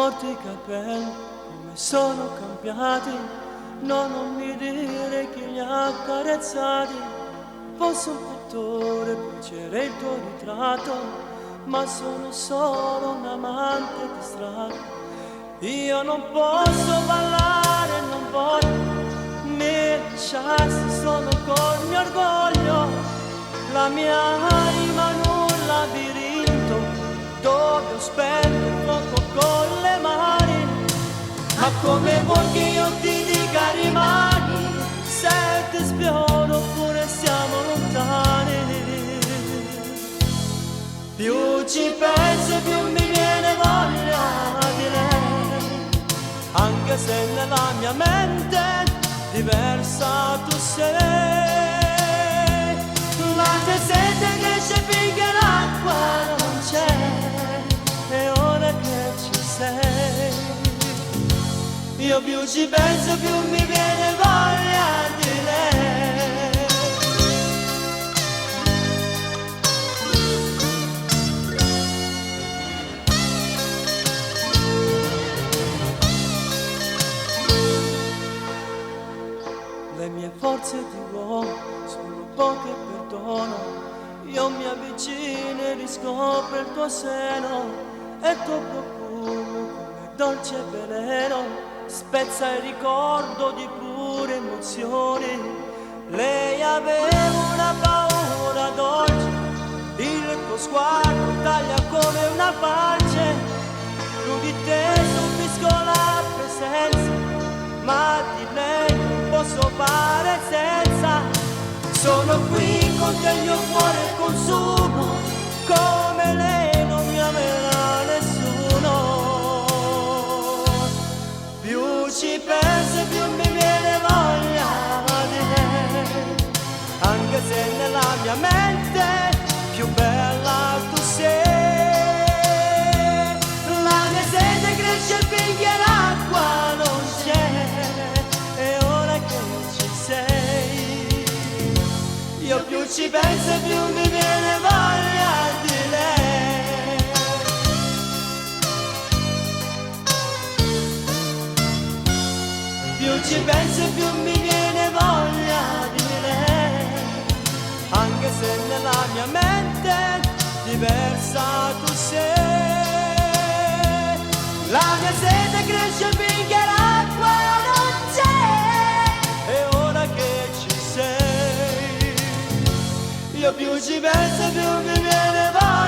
corti i capelli, come sono cambiati, no, non mi dire chi li ha accarezzati. Fosse un pittore, piacere il tuo ritratto, ma sono solo un amante distratto. Io non posso ballare, non voglio, mi lasciassi solo col mio orgoglio, la mia anima in un labirinto, dove ho spento il fuoco con le mani. Ma come vuoi che io ti dica rimani, se ti spiono oppure siamo lontani? Più ci penso più mi viene voglia di lei, anche se nella mia mente diversa tu sei. La tua sete cresce finché l'acqua non c'è, e ora che ci sei, io più ci penso più mi viene voglia di lei. Le mie forze di uomo sono poche e perdono, io mi avvicino e riscopro il tuo seno, e il tuo profumo come dolce veleno spezza il ricordo di pure emozioni. Lei aveva una paura dolce, il tuo sguardo taglia come una falce, più di te subisco la presenza, ma di lei non posso fare senza. Sono qui con te, il mio cuore consumo, come lei non mi amerà nessuno. Più ci penso più mi viene voglia di lei, anche se nella mia mente più bella tu sei. La mia sete cresce finché l'acqua non c'è, e ora che ci sei, io più ci penso più mi viene voglia di lei. Più ci penso più mi viene voglia di lei, anche se nella mia mente diversa tu sei. La mia sete cresce finché l'acqua non c'è, e ora che ci sei, io più ci penso più mi viene voglia.